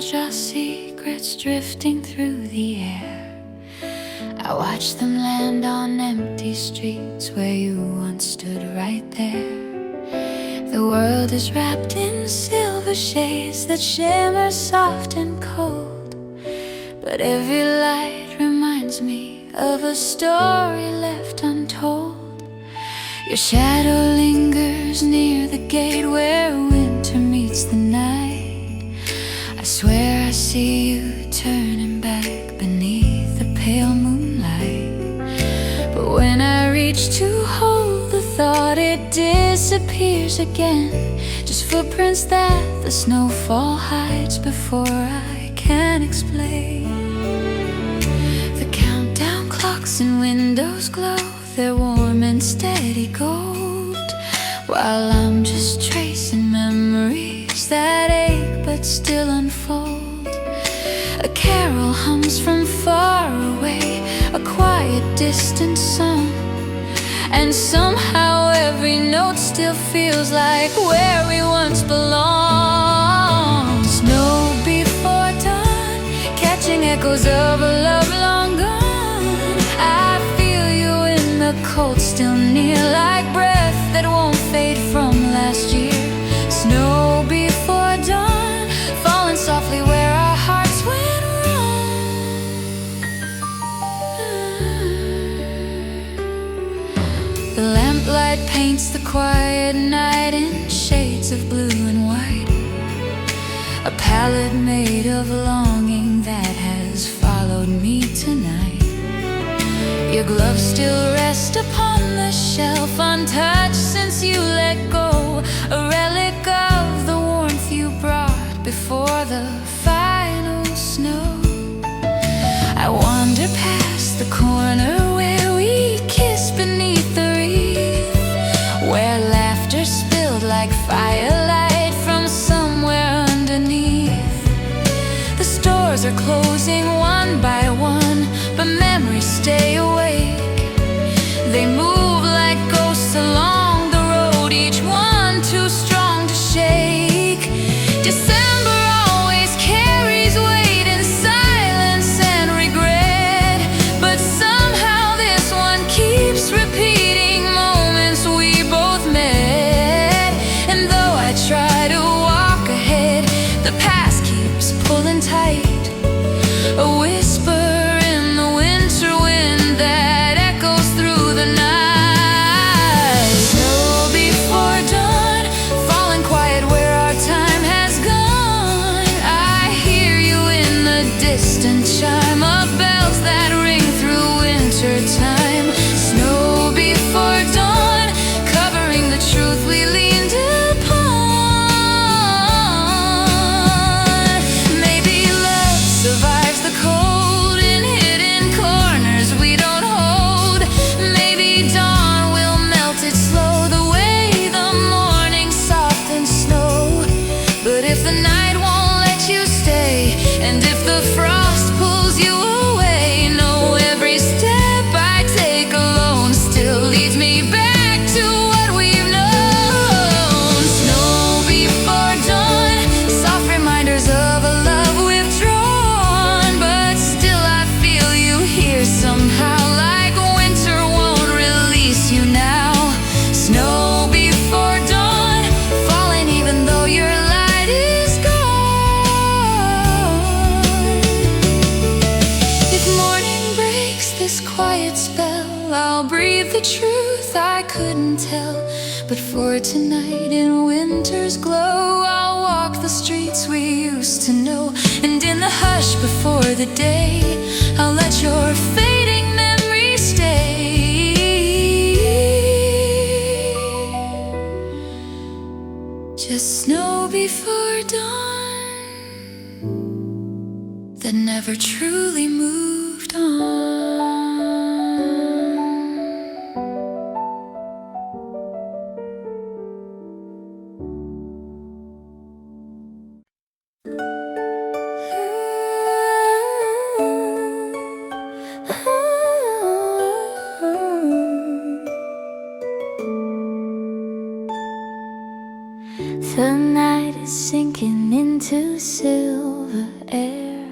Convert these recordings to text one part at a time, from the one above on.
divulge our secrets drifting through the air. I watch them land on empty streets where you once stood right there. The world is wrapped in silver shades that shimmer soft and cold, but every light reminds me of a story left untold. Your shadow lingers near the gate where winter meets the night. I swear I see you turning back beneath the pale moonlight. But when I reach to hold the thought, it disappears again. Just footprints that the snowfall hides before I can explain. The countdown clocks and windows glow, they're warm and steady gold, while I'm just tracing memories that ache but still unfold. A carol hums from far away, a quiet distant song, and somehow every note still feels like where we once belonged. Snow before dawn, catching echoes of a love long gone. I feel you in the cold, still near, like breath that won't fade from last year. Snow before dawn, falling softly where our hearts went wrong. The lamplight paints the quiet night in shades of blue and white, a palette made of longing that has followed me tonight. Your gloves still rest upon the shelf, untouched since you let go, a relic of the warmth you brought before the final snow. I wander past the corner where we kissed beneath the wreath, where laughter spilled like firelight from somewhere underneath. The stores are closing one by one, but memories stay awake. They move like ghosts along the road, each one too strong to shake. December always carries weight in silence and regret, but somehow this one keeps repeating moments we both met. And though I try to walk ahead, the past keeps pulling tight, a whisper in the winter wind that echoes through the night. Snow before dawn, falling quiet where our time has gone. I hear you in the distant chime of bells that ring through winter time. Snow before dawn, covering the truth we leaned upon. Maybe love survives the cold in hidden corners we don't hold. Maybe dawn will melt it slow, the way the morning softens snow. But if the night won't let you stay, and if the frost pulls you away, know every step I take alone still leads me back to what we've known. Snow before dawn, soft reminders of a love withdrawn, but still I feel you here somehow, like winter won't release you now. Snow before dawn, falling even though your light is gone. If morning breaks this quiet spell, I'll breathe the truth I couldn't tell. But for tonight in winter's glow, I'll walk the streets we used to know. And in the hush before the day, I'll let your fading memory stay. Just snow before dawn that never truly moved on. The night is sinking into silver the air.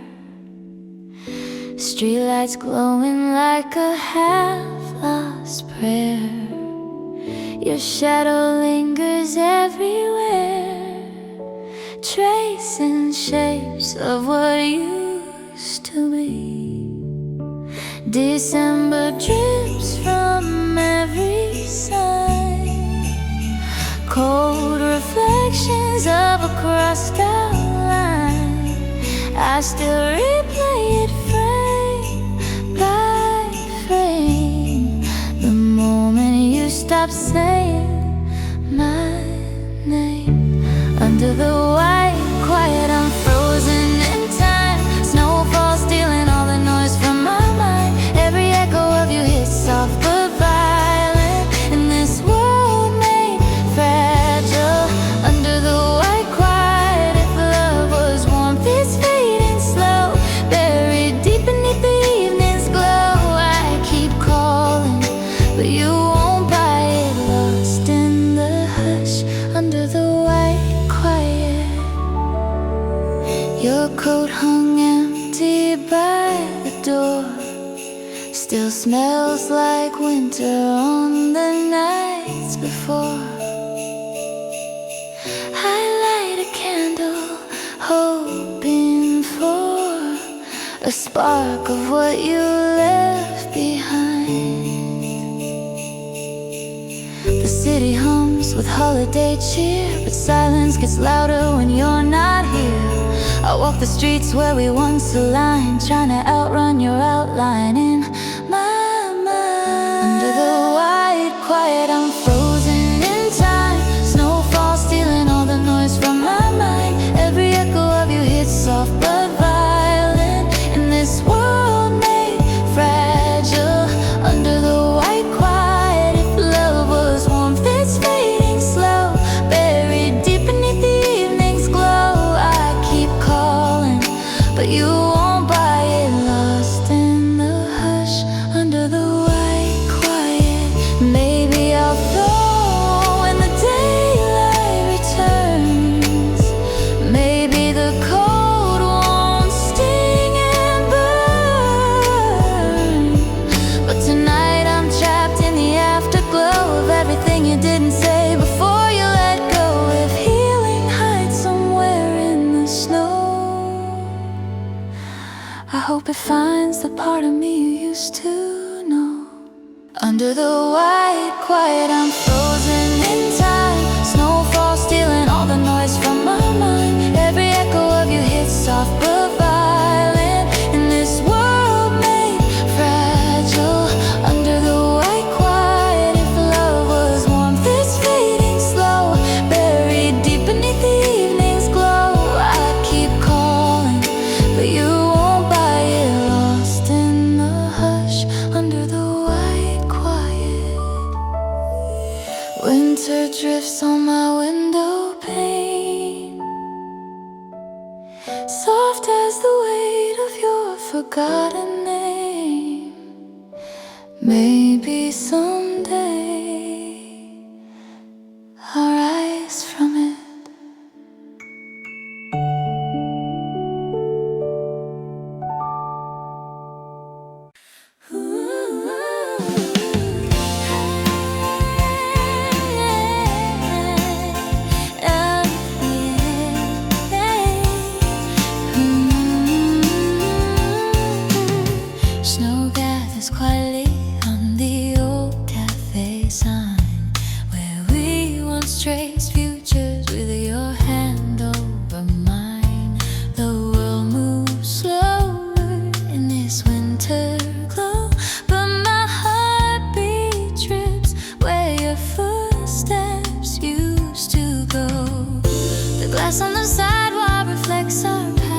Streetlights glowing like a half-lost prayer. Your shadow lingers everywhere, tracing shapes of what used to be. December drips from every side, cold reflections of a crossed out line. I still replay it frame by frame, the moment you stop saying my name. Under the white quiet, I'm frozen in time. Snowfall stealing all the noise from my mind. Every echo of you hits soft but violent in this world made fragile. Under the white quiet, if love was warmth, it's fading slow, buried deep beneath the evening's glow. I keep calling, but you won't buy it. Lost in the hush, under the white quiet. Your coat hung empty by the door, still smells like winter on the nights before. I light a candle, hoping for a spark of what you left behind. The city hums with holiday cheer, but silence gets louder when you're not here. I walk the streets where we once aligned, trying to outrun your outline in my mind. Under the white quiet, I'm frozen in time. Snowfall stealing all the noise from my mind. Every echo of you hits soft but violent in this world made fragile. Under the white quiet, if love was warmth, it's fading slow, buried deep beneath the evening's glow. I keep calling, but you won't buy it. Lost in the hush, under the white quiet. Maybe I'll flow when the daylight returns. Maybe the cold won't sting and burn. But tonight I'm trapped in the afterglow of everything you didn't say before you let go. If healing hides somewhere in the snow, I hope it finds the part of me you used to know. Under the white quiet, I'm frozen in time. Snowfall stealing all the noise from my mind. Every echo of you hits soft but violent in this world made fragile. Under the white quiet, if love was warmth, it's fading slow, buried deep beneath the evening's glow. I keep calling, but you won't buy it. Lost in the hush, under the white quiet. Winter drifts on my window pane, soft as the weight of your forgotten name. Maybe someday I'll rise from it. Snow gathers quietly on the old cafe sign, where we once traced futures with your hand over mine. The world moves slower in this winter glow, but my heartbeat trips where your footsteps used to go. The glass on the sidewalk reflects our past,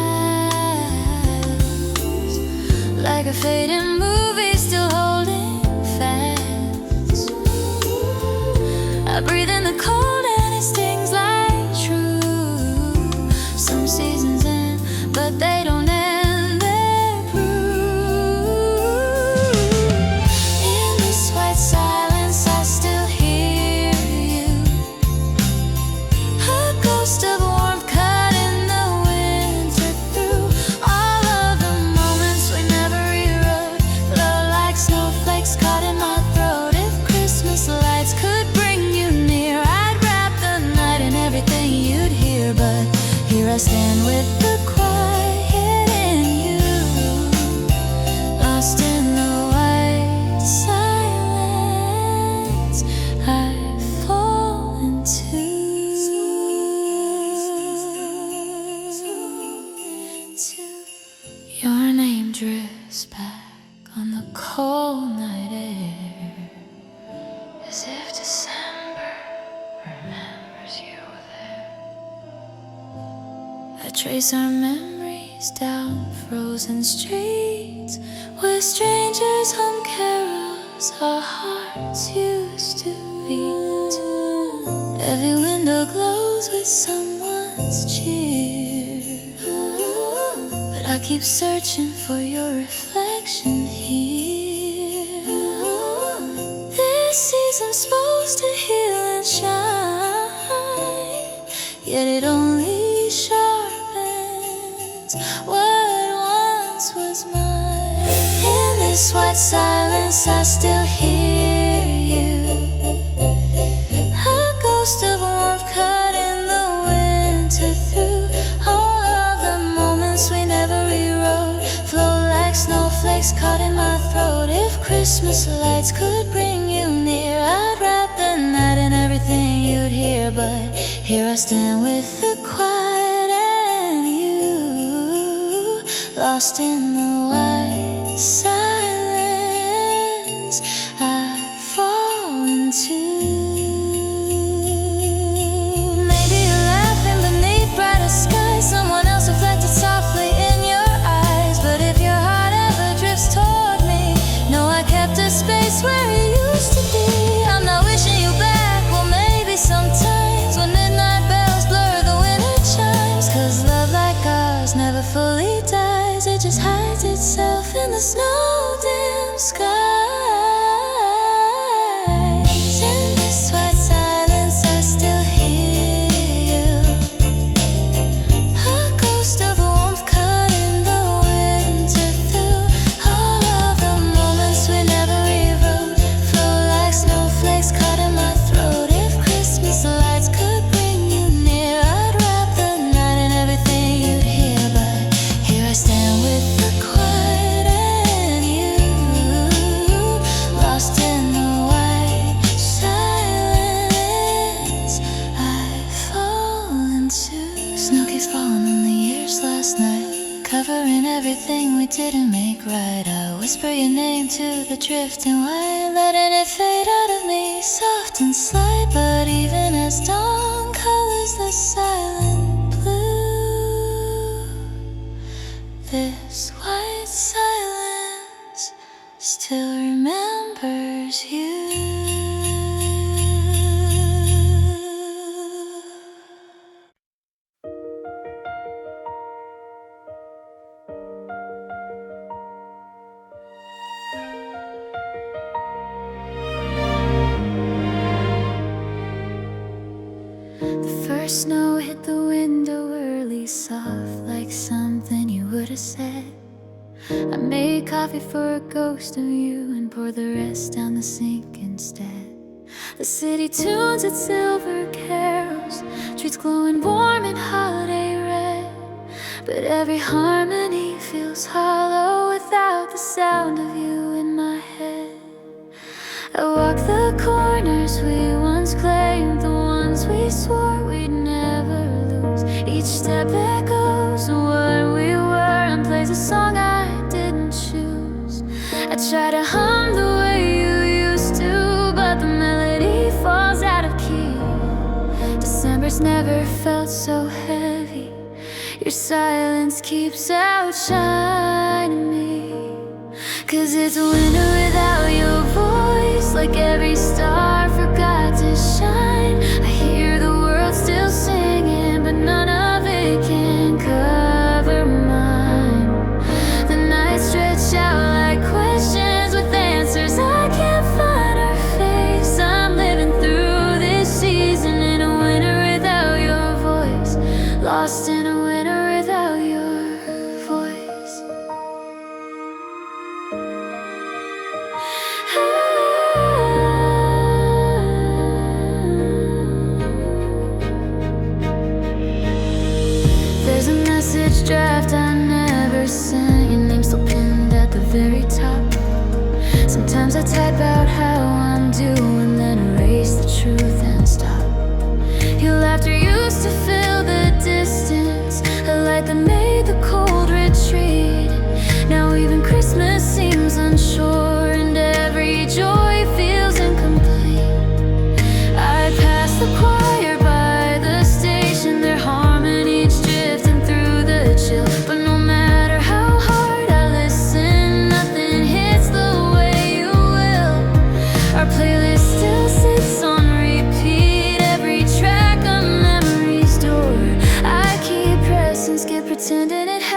like a fading movie still holding fast. I breathe in the cold and it stings like true. Some seasons end, but they don't end their proof. In this white silence I still hear you, a ghost of warmth cutting the winter through. drifts back on the cold night air, as if December remembers you there. I trace our memories down frozen streets where strangers hum carols our hearts used to beat. Every window glows with someone's cheer, but I keep searching for your reflection here. This season's supposed to heal and shine, yet it only sharpens what once was mine. In this white silence I still hear you, a ghost of warmth cut in the winter through. All of the moments we never rewrote flow like snowflakes caught in my throat. If Christmas lights could bring you near, I'd wrap the night in everything you'd hear. But here I stand with the quiet and you, lost in the white silence I fall into. Maybe you're laughing beneath brighter skies, someone else reflected softly in your eyes. But if your heart ever drifts toward me, know I kept a space where it used to be. I'm not wishing you back, well maybe sometimes when midnight bells blur the winter chimes. Cause love like ours never fully dies, it just hides itself in the snow-dim skies. In this white silence I still hear you, a ghost of warmth cut in the winter through. All of the moments we never rewrote flow like snowflakes caught in my throat. If Christmas lights could bring you near, I'd wrap the night in everything you'd hear. But here I stand with the quiet and you, lost in the white silence I fall into. Snow keeps falling in the years last night, covering everything we didn't make right. I whisper your name to the drifting white, letting it fade out of me, soft and slight. But even as dawn colors the silent blue, this white silence still remembers you. The first snow hit the window early, soft like something you would have said. I made coffee for a ghost of you and poured the rest down the sink instead. The city tunes its silver carols, streets glowing warm in holiday red. But every harmony feels hollow without the sound of you in my head. I walk the corners we once claimed, the ones we swore we'd never lose. Each step echoes what we were and plays a song I didn't choose. I try to hum the way you used to, but the melody falls out of key. December's never felt so heavy, your silence keeps outshining me. Cause it's winter without your voice, like every star forgot to shine. I hear the world still singing, but none of it can cover mine. The nights stretch out like questions with answers I can't find our face. I'm living through this season in a winter without your voice, lost in a winter without your voice.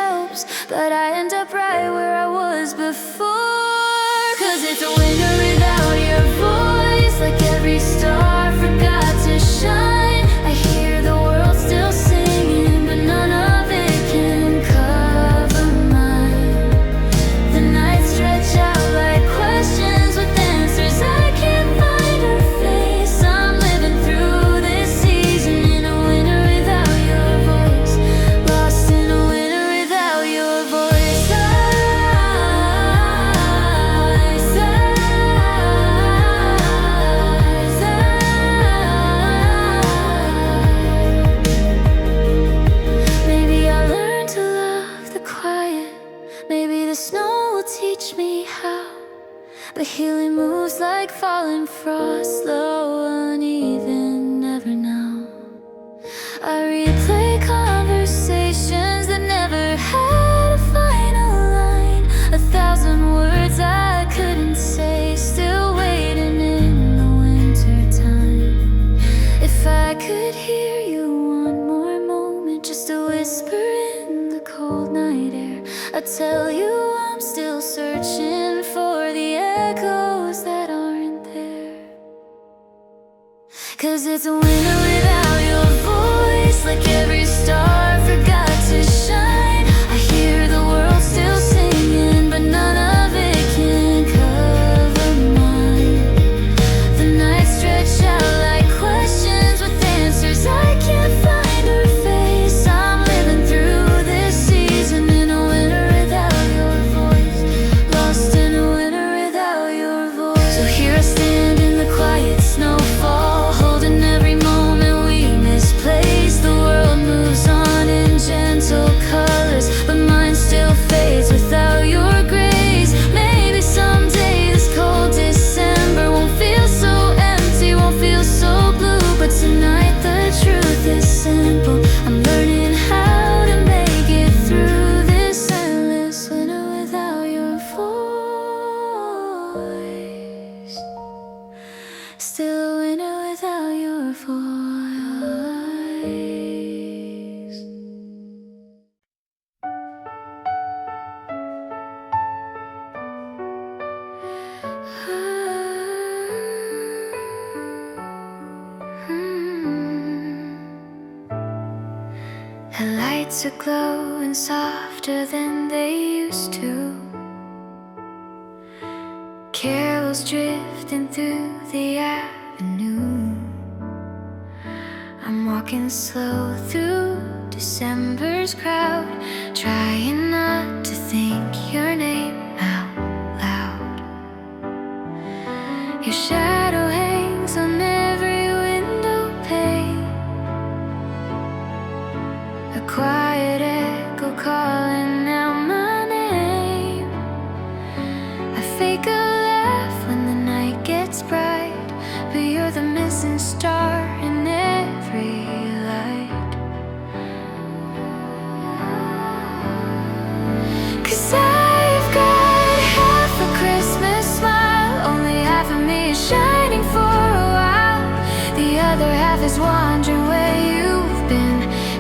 helps, but I end up right where I was before. 'Cause it's a winter without your voice, like every star forgot to shine. I hear the world still singing, but none of it can cover mine. The nights stretch out like questions with answers I can't find or face. I'm living through this season in a winter without your voice, lost in a winter without your voice. Maybe I'll learn to love the quiet. Maybe the snow will teach me how. But healing moves like falling frost, slow, uneven, never know. I replay conversations that never had a final line. 1,000 words I couldn't say, still waiting in the winter time. If I could hear you one more moment, just a whisper in the cold night air, I'd tell you I'm still searching for the echoes that aren't there. 'Cause it's a winter without your voice, like every star forgot to shine. I hear the world still singing, but none of it can cover mine. The nights stretch out like questions with answers I can't find or face. I'm living through this season in a winter without your voice, lost in a winter without your voice. So here I stand in the quiet snowfall, holding every moment we misplaced. The world moves on in gentle colors, but mine still fades without your grace. Maybe someday this cold December won't feel so empty, won't feel so blue. But tonight the truth is simple, I'm learning how to make it through this endless winter without your voice. Still a winter without your voice. The lights are glowing softer than they used to. Carols drifting through the avenue. I'm walking slow through December's crowd, trying not to think your name out loud. Your shadow hangs on every window pane, a quiet echo calling out my name. I fake a laugh when the night gets bright, but you're the missing star in every light. 'Cause I've got half a Christmas smile, only half of me is shining for a while. The other half is wondering where you've been,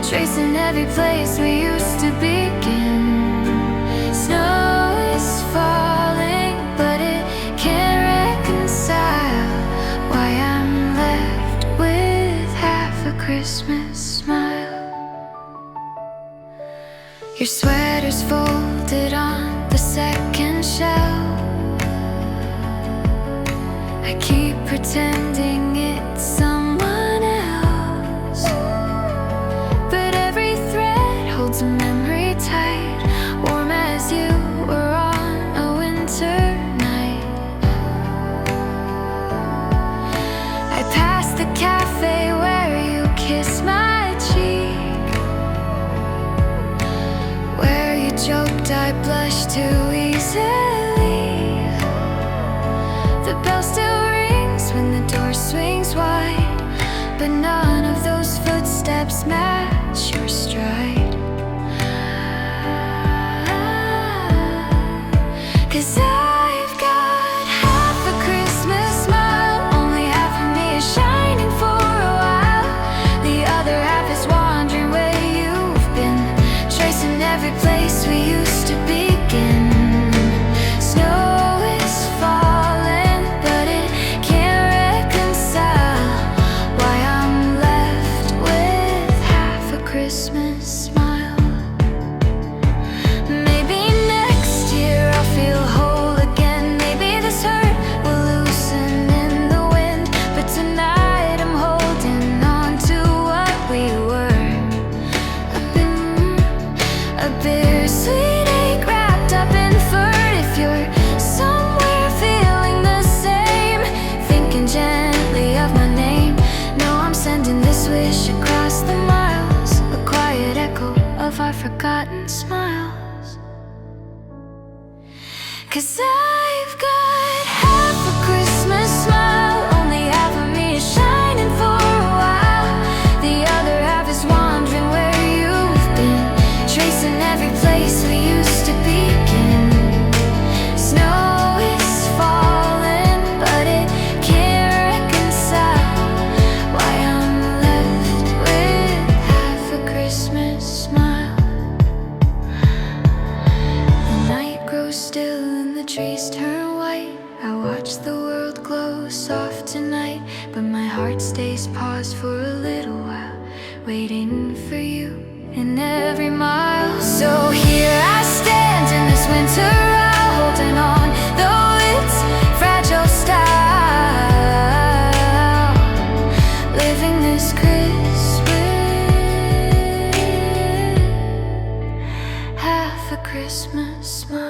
tracing every place we used to begin. Snow is falling, but it can't reconcile why I'm left with half a Christmas smile. Your sweater's folded on the second shelf. I keep pretending it's someone else, but every thread holds a memory tight, warm as you were on a winter night. I passed the cafe where you kissed my cheek, where you joked I blushed too easily. The bell still rings when the door swings wide, but none of those footsteps match your stride. 'Cause I've got half a Christmas smile, only half of me is shining for a while. The other half is wondering where you've been, tracing every place place we used to begin. Snow is falling, but it can't reconcile why I'm left with half a Christmas smile. Maybe next year I'll feel whole again. Maybe this hurt will loosen in the wind. But tonight I'm holding on to what we were. A bittersweet ache wrapped up in fur. If you're somewhere feeling the same, thinking gently of my name, know I'm sending this wish across the miles, a quiet echo of our forgotten smiles. 'Cause I've got half a Christmas smile, only half of me is shining for a while. The other half is wondering where you've been, tracing every place we used to begin. Snow is falling, but it can't reconcile why I'm left with half a Christmas smile. The night grows still and the trees turn white. I watch the world glow soft tonight, but my heart stays paused for a little while, waiting for you in every mile. So here I stand in this winter aisle, holding on, though it's fragile style, living this Christmas, half a Christmas smile.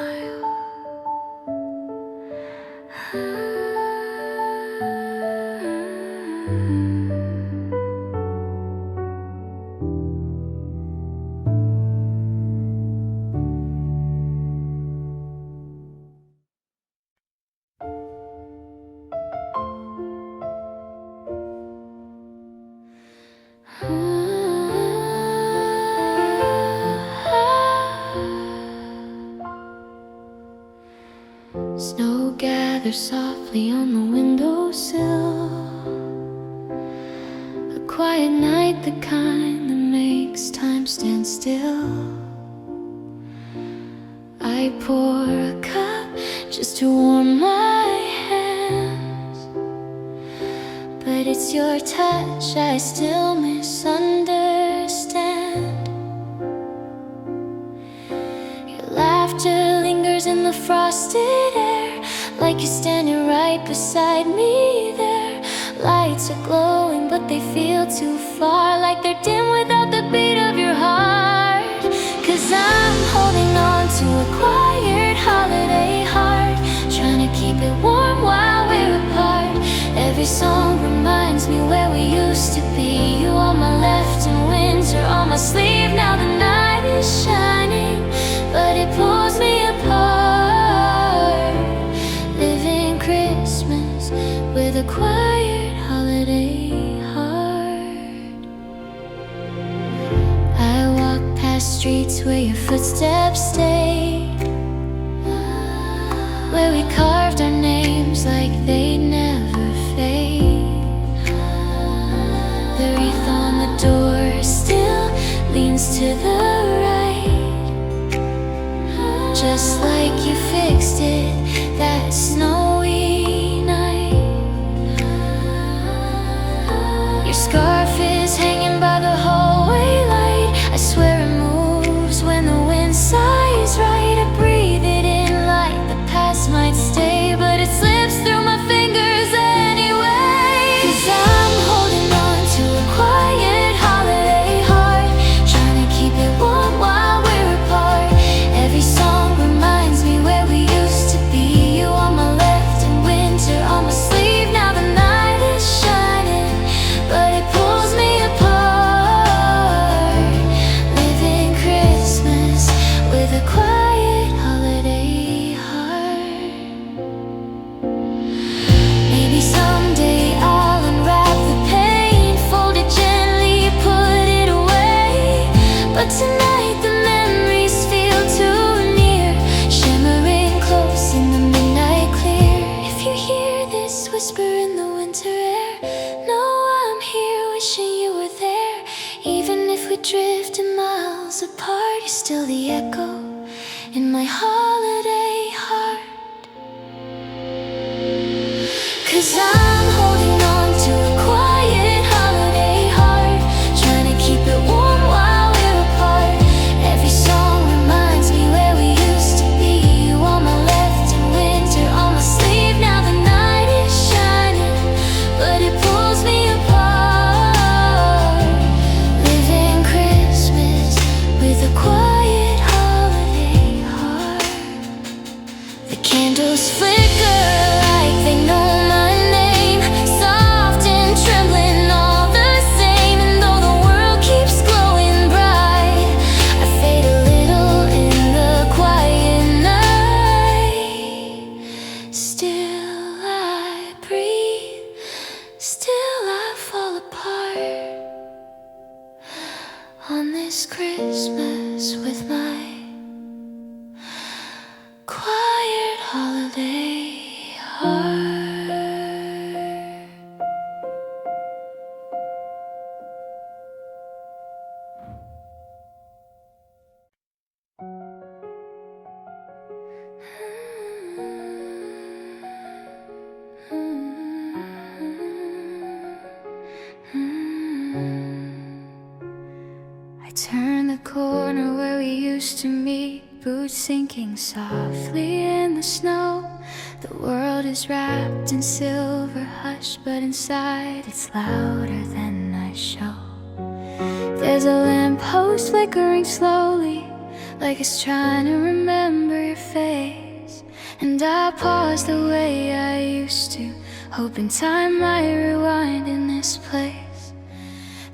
Snow gathers softly on the windowsill, a quiet night, the kind that makes time stand still. I pour a cup just to warm my hands, but it's your touch I still misunderstand. Your laughter lingers in the frosted air, like you're standing right beside me there. Lights are glowing but they feel too far, like they're dim without the beat of your heart. 'Cause I'm holding on to a quiet holiday heart, trying to keep it warm while we're apart. Every song reminds me where we used to be. You on my left in winter, on my sleeve. Now the night is shining, but it pulls me apart. Living Christmas with a quiet holiday heart. I walk past streets where your footsteps stay, where we carved our names like they'd never fade. The wreath on the door still leans to the right, just like you fixed it that snowy night. Your scarf is hanging by the hallway light. I swear it moves when the wind sighs right. I breathe it in like the past might stay, but it slips through my fingers anyway. 'Cause I'm holding on to a quiet holiday heart, trying to keep it warm while we're apart. Every song reminds me where we used to be. You on my left in winter, on my sleeve. Now the night is shining, but it pulls me apart. Living Christmas with a quiet holiday heart. Maybe someday I'll unwrap the pain, fold it gently, put it away. But tonight the memories feel too near, shimmering close in the midnight clear. If you hear this whisper in the winter air, know I'm here wishing you were there. Even if we drifted miles apart, you're still the echo my holiday heart. 'Cause I'm holding on to a quiet holiday heart, trying to keep it warm while we're apart. Every song reminds me where we used to be. You on my left in winter, on my sleeve. Now the night is shining, but it pulls me apart. Living Christmas with a quiet holiday heart. The candles flicker like they know my name, soft and trembling all the same. And though the world keeps glowing bright, I fade a little in the quiet night. Still I breathe, still I fall apart on this Christmas with my quiet holiday heart. I turn the corner where we used to meet, boots sinking softly in the snow. The world is wrapped in silver hush, but inside it's louder than I show. There's a lamppost flickering slowly, like it's trying to remember your face. And I pause the way I used to, hoping time might rewind in this place.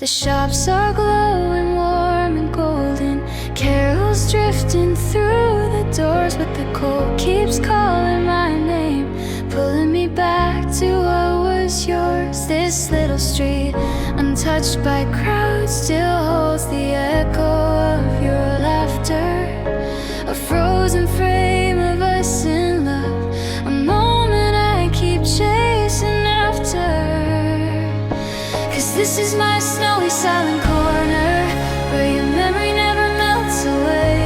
The shops are glowing warm and golden, carols drifting through the doors, but the cold keeps calling my name, pulling me back to what was yours. This little street, untouched by crowds, still holds the echo of your laughter. A frozen frame of us in love, a moment I keep chasing after. 'Cause this is my snowy silent corner, where your memory never melts away.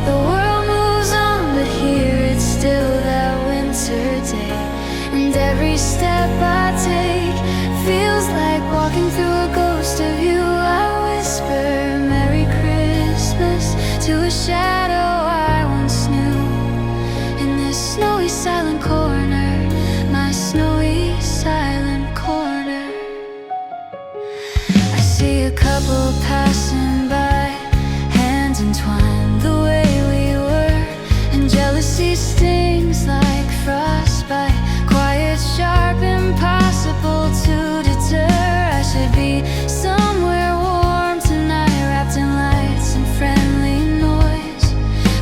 The world moves on, but here it's still that winter day. And every step I take feels like walking through a ghost of you. I whisper Merry Christmas to a shadow I once knew. In this snowy silent corner, my snowy silent corner. I see a couple passing by, hands entwined the way we were, and jealousy stings like frostbite, quiet, sharp, impossible to deter. I should be somewhere warm tonight, wrapped in lights and friendly noise,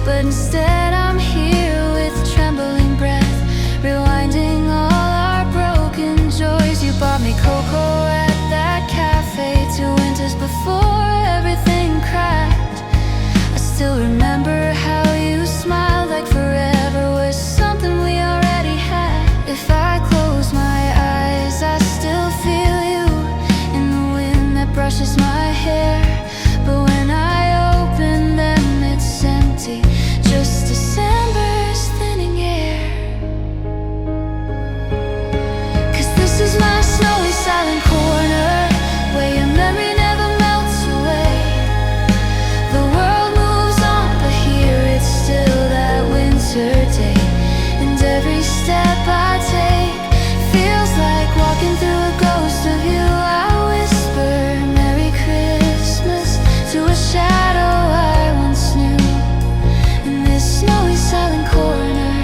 but instead I'm here with trembling breath, rewinding all our broken joys. You bought me cocoa at that cafe 2 winters before everything cracked. I still remember how you smiled, like forever was something we already had. If I close my eyes, I still feel you in the wind that brushes my hair. But when I open them, it's empty, just December's thinning air. 'Cause this is my snowy silent corner, where your memory never melts away. The world moves on, but here it's still that winter day. And every step I take feels like walking through a ghost of you. I whisper Merry Christmas to a shadow I once knew. In this snowy silent corner,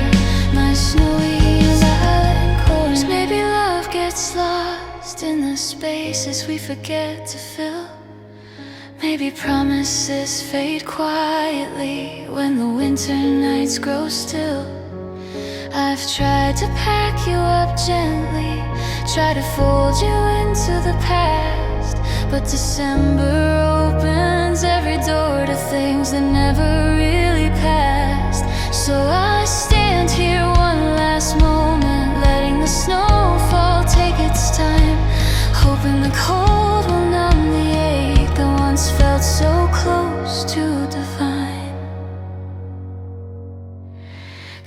my snowy silent corner. 'Cause maybe love gets lost in the spaces we forget to fill. Maybe promises fade quietly when the winter nights grow still. I've tried to pack you up gently, try to fold you into the past, but December opens every door to things that never really passed. So I stand here one last moment, letting the snowfall take its time, hoping the cold will numb the ache that once felt so close to divine.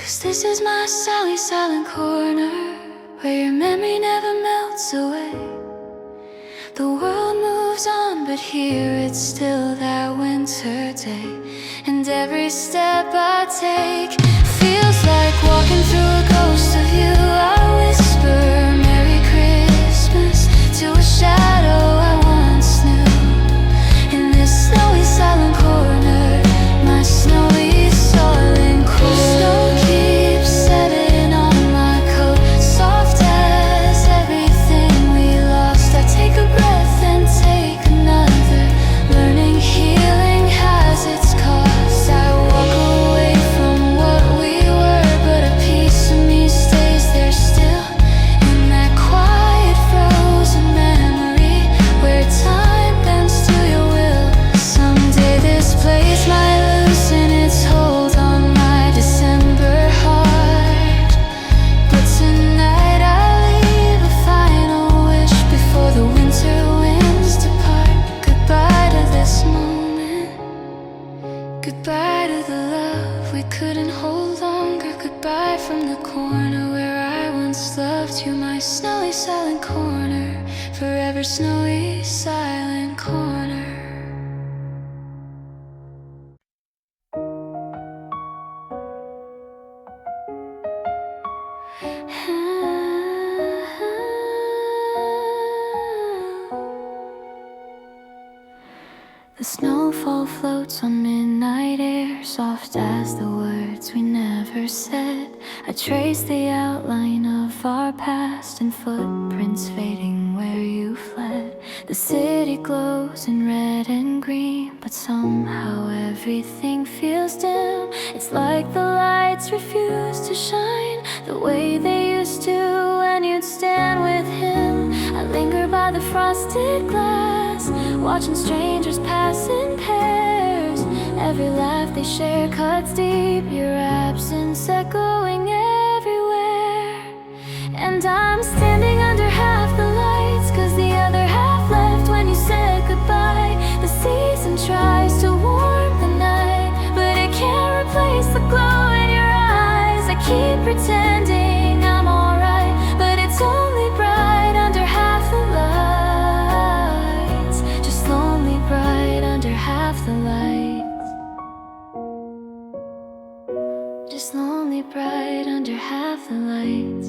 'Cause this is my Sally silent corner, where your memory never melts away. The world moves on, but here it's still that winter day. And every step I take feels like walking through a ghost of you. I whisper Merry Christmas to a shadow I once knew. In this snowy silent corner, my snowy silent corner. Snow keeps setting on my coat, soft as everything we lost. I take a breath and take another, learning healing has its cost. I walk away from what we were, but a piece of me stays there still, in that quiet frozen memory where time bends to your will. Someday this place might loosen its hold on my December heart, but tonight I leave a final wish before the winter winds depart. Goodbye to this moment, goodbye to the love we couldn't hold longer. Goodbye from the corner where I once loved you, my snowy silent corner, forever snowy silent corner. The snowfall floats on midnight air, soft as the words we never said. I trace the outline of our past and footprints fading where you fled. The city glows in red and green, but somehow everything feels dim. It's like the lights refuse to shine the way they used to when you'd stand with him. I linger by the frosted glass, watching strangers pass in pairs. Every laugh they share cuts deep, your absence echoing everywhere. And I'm standing under half the lights, 'cause the other half left when you said goodbye. The season tries to warm the night, but it can't replace the glow in your eyes. I keep pretending I'm alright, but it's only bright under half the lights. Just lonely bright under half the lights. Just lonely bright under half the lights.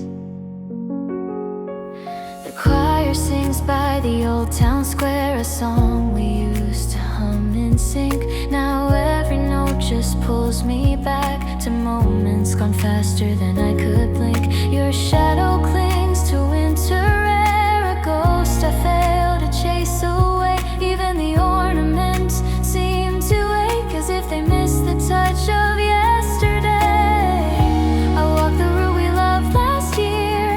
The choir sings by the old town square, a song we used to hum in sync. Now every note just pulls me back to moments gone faster than I could blink. Your shadow clings to winter air, a ghost I fail to chase away. Even the ornaments seem to ache, as if they miss the touch of yesterday. I walk the route we loved last year,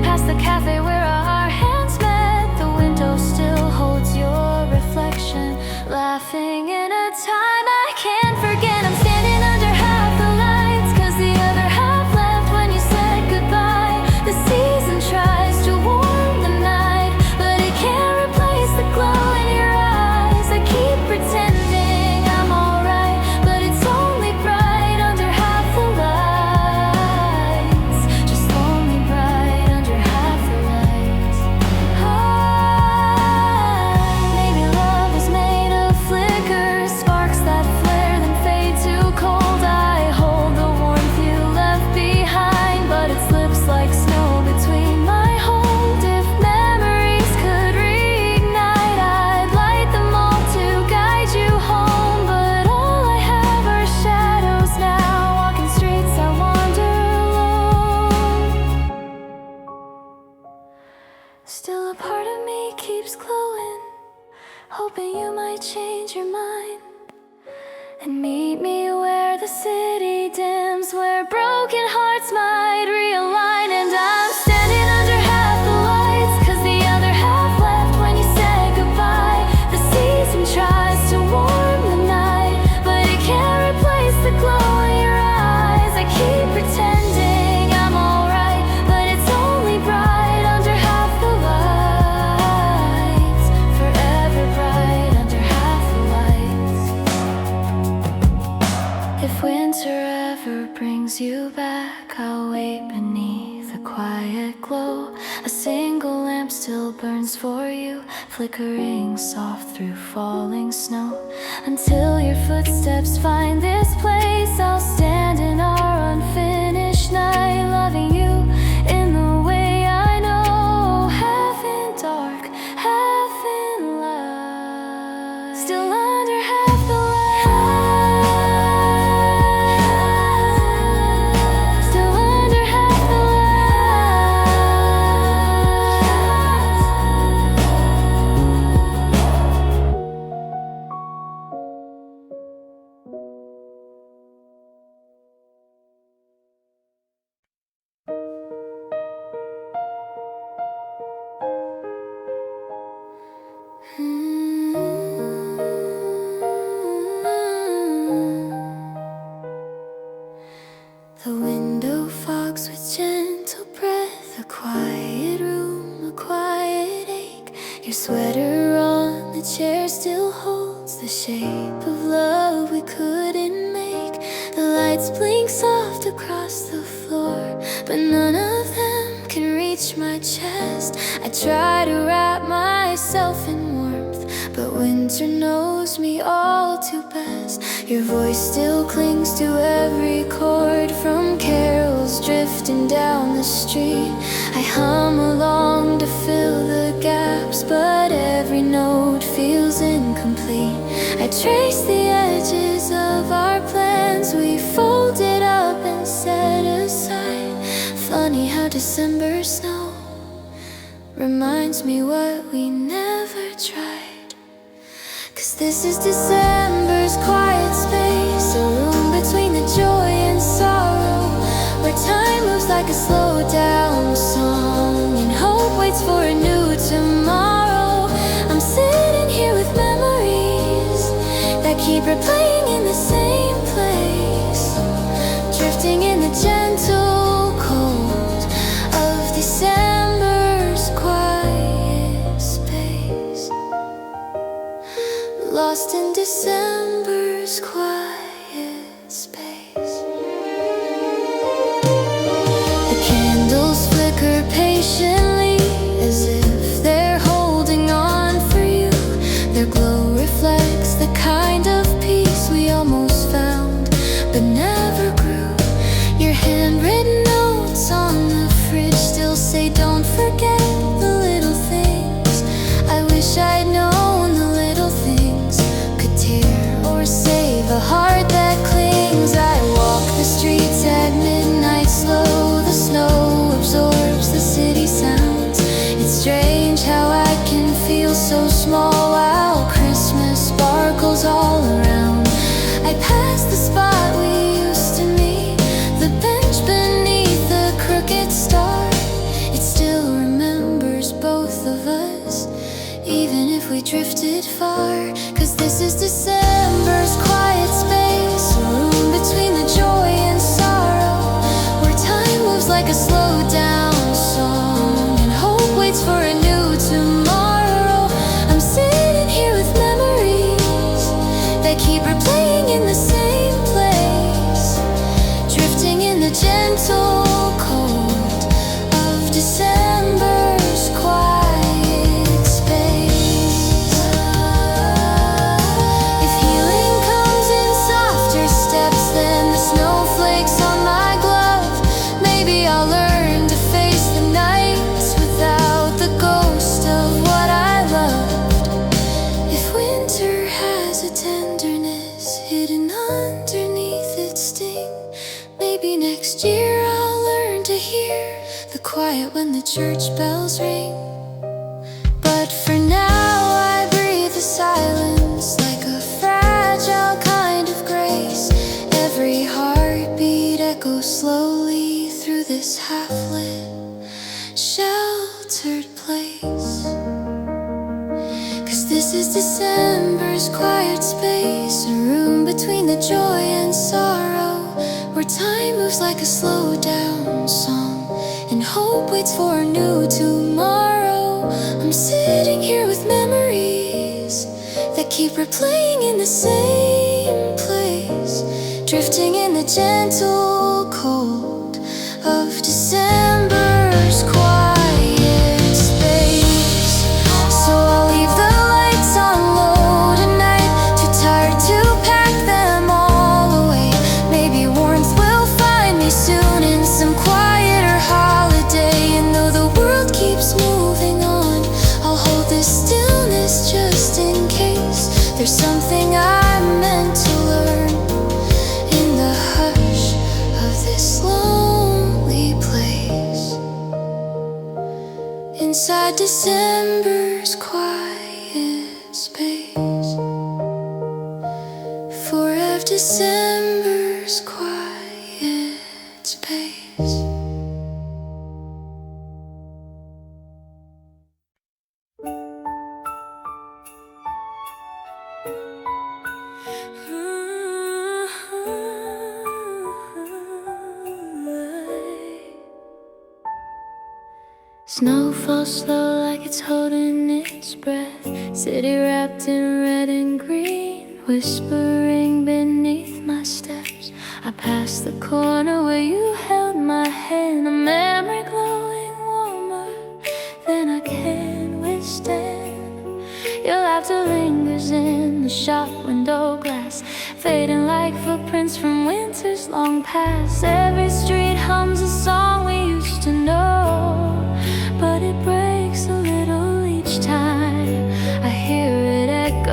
past the cafe where our hands met. The window still holds your reflection, laughing in a time I can't forget. I'm standing under half the lights, 'cause the other half left when you said goodbye. The season tries to warm the night, but it can't replace the glow in your eyes. I keep pretending I'm alright, but it's only bright under half the lights. Just only bright under half the lights. Maybe love is made of flickers, sparks that flare then fade to cold. I hold the warmth you left behind, but it slips like snow between my hold. If memories could reignite, I'd light them all to guide you home. But all I have are shadows now, walking streets I wander alone. Still a part of me keeps glowing, hoping you might change your mind and meet me where the city dims, where broken hearts might realign. And I'm standing under half the lights, 'cause the other half left when you said goodbye. The season tries to warm the night, but it can't replace the glow in your eyes. I keep pretending I'm alright, but it's only bright under half the lights. Forever bright under half the lights. If we're winter ever brings you back, I'll wait beneath a quiet glow. A single lamp still burns for you, flickering soft through falling snow. Until your footsteps find this place, I'll stand in our unfinished night, loving you in the way I know. Half in dark, half in light, still under half the light. The window fogs with gentle breath, a quiet room, a quiet ache. Your sweater on the chair still holds the shape of love we couldn't make. The lights blink soft across the floor, but none of them can reach my chest. I try to wrap myself in warmth, but winter knows me all too best. Your voice still clings to every chord, from carols drifting down the street. I hum along to fill the gaps, but every note feels incomplete. I trace the edges of our plans we folded up and set aside. Funny how December snow reminds me what we never tried. 'Cause this is December's quiet space, a room between the joy and sorrow, where time moves like a slowed down song and hope waits for a new tomorrow. I'm sitting here with memories that keep replaying in the same place, drifting in the gentle cold of December's quiet space. Lost in December's quiet space. The candles flicker patiently, as if they're holding on for you. Their glow reflects the kind of peace we almost found, but never grew. Your handwritten notes on the fridge still say, don't forget the little things. I wish I'd known the little things could tear or save a heart that clings. I walk the streets at midnight slow, the snow absorbs the city sounds. It's strange how I can feel so small while Christmas sparkles all around. I pass the spot we used to meet, the bench beneath the crooked star. It still remembers both of us, even if we drifted far. 'Cause this is December's quiet space, a room between the joy and sorrow, where time moves like a slowed down song and hope waits for a new tomorrow. I'm sitting here with memories that keep replaying in the same place, drifting in the gentle cold of December's quiet space. If healing comes in softer steps than the snowflakes on my glove, maybe I'll learn to face the nights without the ghost of what I loved. If winter has a tenderness hidden underneath its sting, maybe next year I'll learn to hear the quiet when the church bells ring. But for now I breathe the silence like a fragile kind of grace. Every heartbeat echoes slowly through this half-lit, sheltered place. 'Cause this is December's quiet space, a room between the joy and sorrow, where time moves like a slowed down song and hope waits for a new tomorrow. I'm sitting here with memories that keep replaying in the same place, drifting in the gentle cold of December's quiet space. So I'll leave the lights on low tonight, too tired to pack them all away. Maybe warmth will find me soon in some quieter holiday. And though the world keeps moving on, I'll hold this stillness just in case there's something I'm meant to learn in the hush of this lonely place. Inside December's quiet space. For of December's quiet space. Snow falls slow like it's holding its breath. City wrapped in red and green, whispering beneath my steps. I passed the corner where you held my hand, a memory glowing warmer than I can withstand. Your laughter lingers in the shop window glass, fading like footprints from winters long past. Every street hums a song we used to know, but it breaks a little each time I hear it echo.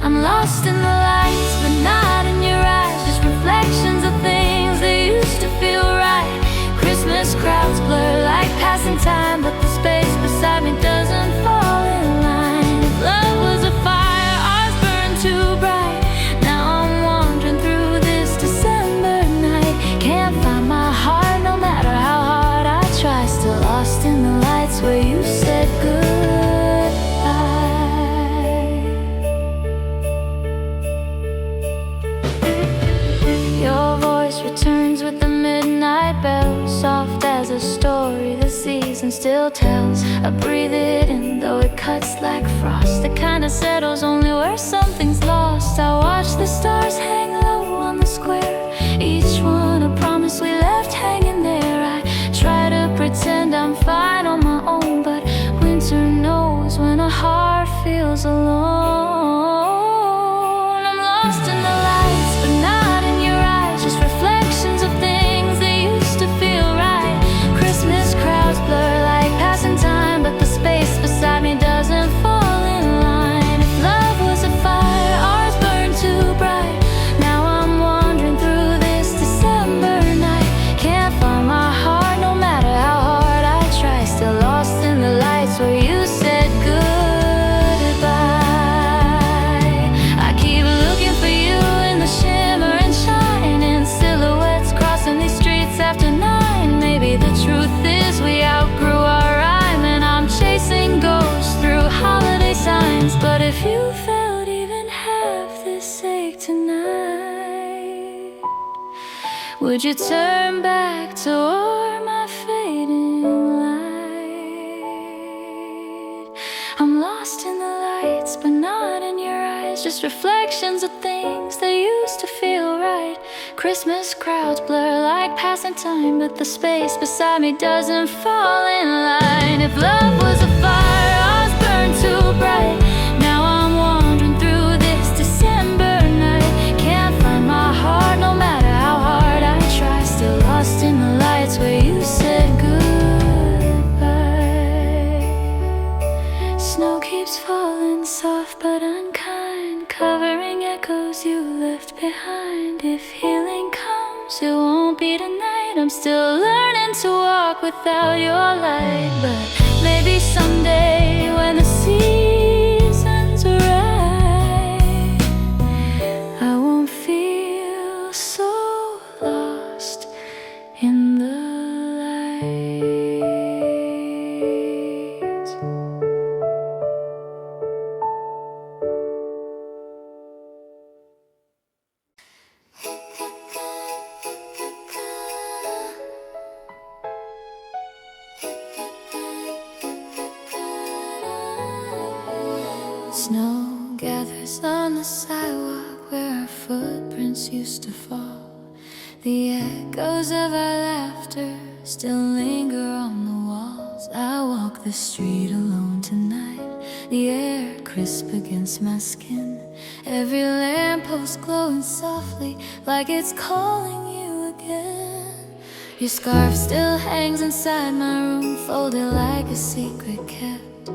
I'm lost in the lights, but not in your eyes, just reflections of things that used to feel right. Christmas crowds blur like passing time, but the space beside me doesn't fall in line. If love was a fire, ours burned too bright. Now I'm wandering through this December night, can't find my heart no matter how hard I try. Still lost in the lights where you said goodbye. Your voice returns with the midnight bell, soft as a story the season still tells. I breathe it in though it cuts like frost, the kind that settles only where something's lost. I watch the stars hang low on the square, each one a promise we left hanging there. I try to pretend I'm fine on my own, but winter knows when a heart feels alone. I'm lost in the lights, but not in your eyes, just reflections of things that used to feel right. Christmas crowds blur like passing time, but the space beside me doesn't fall in line. If love was a fire, ours burned too bright. Now I'm wandering through this December night, can't find my heart no matter how hard I try. Still lost in the lights where you said goodbye. I keep looking for you in the shimmer and shine, in silhouettes crossing these streets after 9. Maybe the truth is we outgrew our rhyme, and I'm chasing ghosts through holiday signs. But if you felt even half this ache tonight, would you turn back to warm my fading light? I'm lost in the lights, but not in your eyes, just reflections of things that used to feel right. Christmas crowds blur like passing time, but the space beside me doesn't fall in line. If love was a fire, ours burned too bright. Now I'm wandering through this December night, can't find my heart no matter how hard I try. Still lost in the lights where you said goodbye. Snow keeps falling soft but unkind, covering echoes you left behind. If healing comes, it won't be tonight. I'm still learning to walk without your light, but maybe someday when the seasons are right, I won't feel so lost in the lights. Snow gathers on the sidewalk where our footprints used to fall. The echoes of our laughter still linger on the walls. I walk the street alone tonight, the air crisp against my skin, every lamppost glowing softly like it's calling you again. Your scarf still hangs inside my room, folded like a secret kept.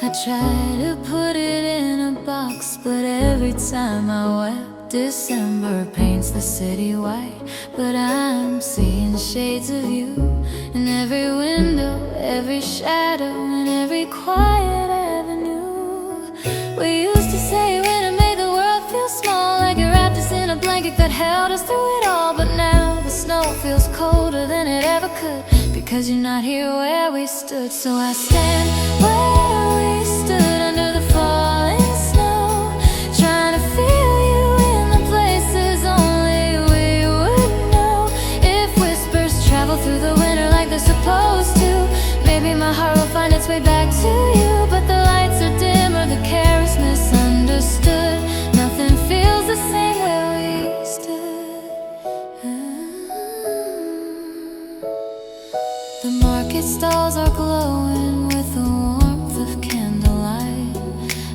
I try to put it in a box, but every time I wept, December paints the city white. But I'm seeing shades of you in every window, every shadow, and every quiet avenue. We used to say when it made the world feel small, like it wrapped us in a blanket that held us through it all. But now the snow feels colder than it ever could, because you're not here where we stood. So I stand where we stood under the falling snow, trying to feel you in the places only we would know. If whispers travel through the winter like they're supposed to, maybe my heart will find its way back to you. But the lights are dim or the care is misunderstood. Nothing feels the same where we stood. The market stalls are glowing with the warmth of candlelight.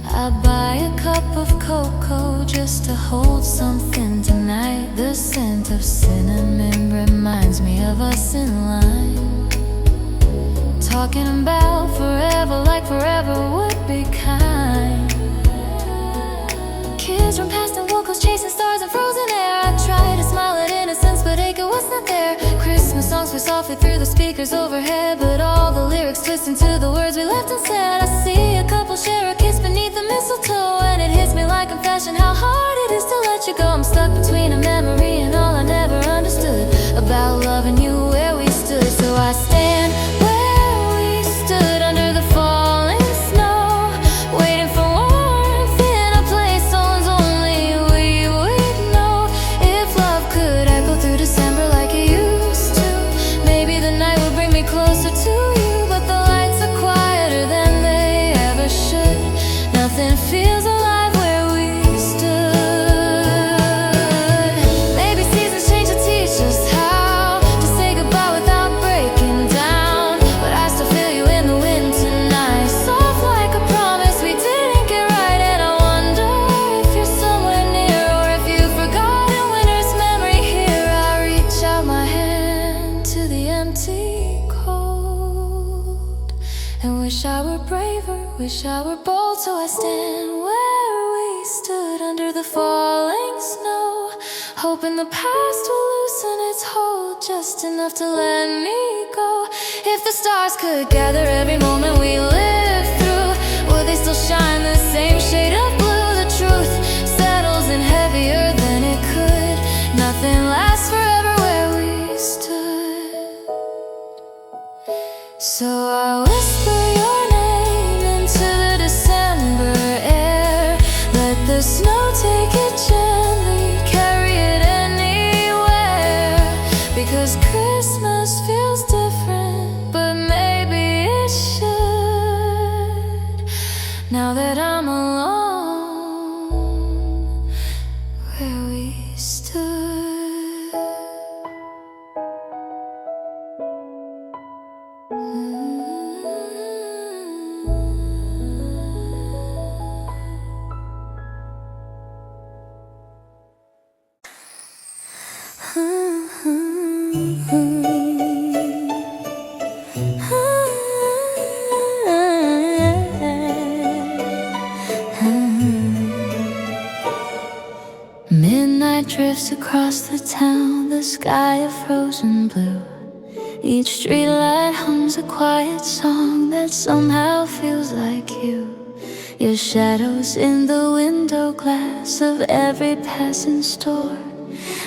I buy a cup of cocoa just to hold something tonight. The scent of cinnamon reminds me of us in line, talking about forever like forever would be kind. Kids run past and walk chasing stars in frozen air. I try to smile at innocence, but ache was not there. Christmas songs play softly through the speakers overhead, but all the lyrics twist into the words we left unsaid. I see a couple share a kiss beneath the mistletoe, and it hits me like confession how hard it is to let you go. I'm stuck between a memory and all I never understood about loving you where we stood. So I stand where we stood under the falling snow, waiting for warmth in a place songs only we would know. If love could echo through December like it used to, maybe the night would bring me closer to you. But the lights are quieter than they ever should. Nothing feels alive where we stood. Maybe seasons change to teach us how to say goodbye without breaking down, but I still feel you in the wind tonight, soft like a promise we didn't get right. And I wonder if you're somewhere near, or if you've forgotten winter's memory here. I reach out my hand to the empty cold, and wish I were braver, wish I were bold. So I stand where we stood under the falling snow, hoping the past will loosen its hold just enough to let me go. If the stars could gather every moment we lived through, would they still shine the same shade of blue? The truth settles in heavier than it could. Nothing lasts forever where we stood. So I whisper your name into the December air, let the snow take it gently, carry it anywhere. Because Christmas feels different, but maybe it should, now that I'm alone where we stood. Midnight drifts across the town, the sky a frozen blue. Each streetlight hums a quiet song that somehow feels like you. Your shadows in the window glass of every passing store,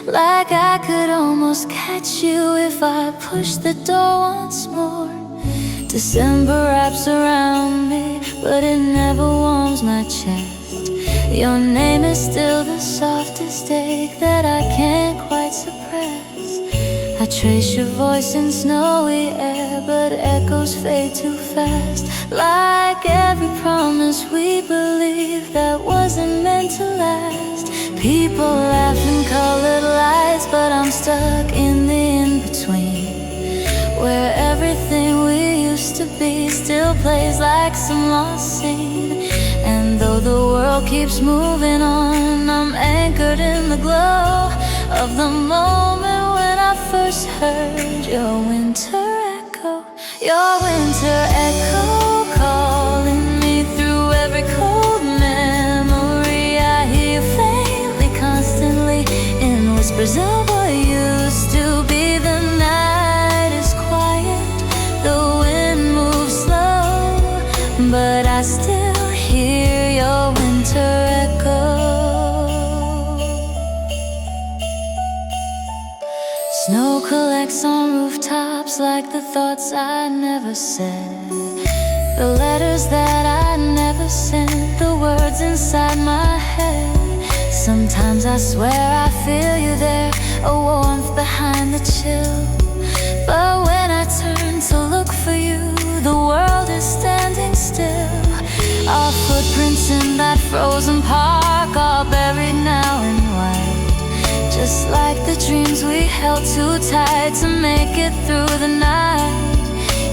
like I could almost catch you if I pushed the door once more. December wraps around me, but it never warms my chest. Your name is still the softest ache that I can't quite suppress. I trace your voice in snowy air, but echoes fade too fast. Like every promise we believed that wasn't meant to last. People laugh in colored lights, but I'm stuck in the in-between, where everything we used to be still plays like some lost scene. And though the world keeps moving on, I'm anchored in the glow of the moment when I first heard your winter echo. Your winter echo calling me through every cold memory. I hear you faintly, constantly, in whispers of what used to be. The night is quiet, the wind moves slow, but I still hear your winter echo. Snow collects on rooftops like the thoughts I never said, the letters that I never sent, the words inside my head. Sometimes I swear I feel you there, a warmth behind the chill. But when I turn to look for you, the world is standing still. Our footprints in that frozen park are buried now in white, just like the dreams we held too tight to make it through the night.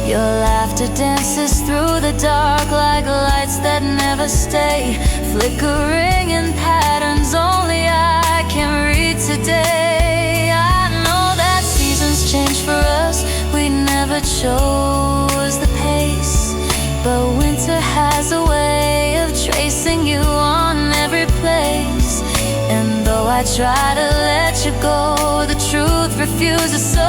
Your laughter dances through the dark like lights that never stay, flickering in patterns only I can read today. I know that seasons change for us, we never chose the pace, but winter has a way of tracing you on every place. And though I try to let you go, the truth refuses so.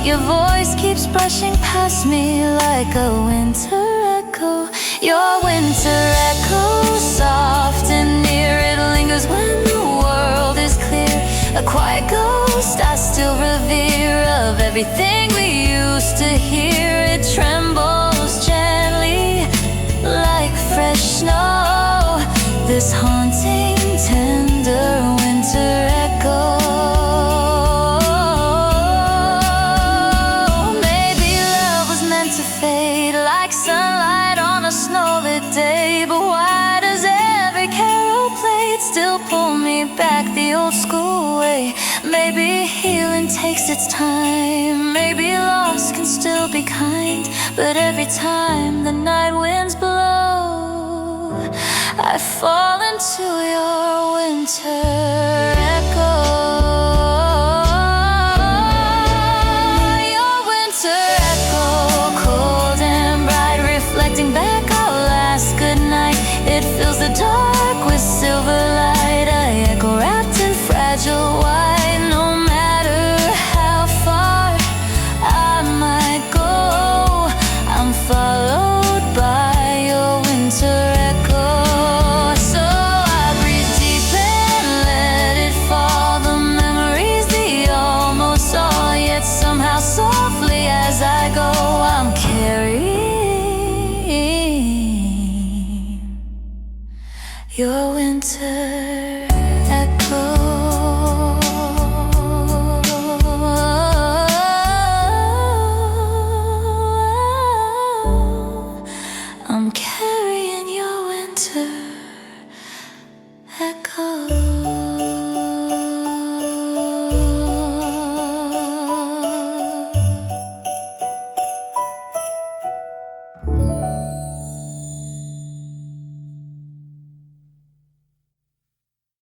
Your voice keeps brushing past me like a winter echo. Your winter echo, soft and near, it lingers when the world is clear. A quiet ghost I still revere, of everything we used to hear. It trembles gently like fresh snow, this haunting, tender winter echo. Maybe love was meant to fade like sunlight on a snow-lit day, but why does every carol played still pull me back the old school way? Maybe healing takes its time, maybe loss can still be kind, but every time the night winds blow, I fall into your winter echo.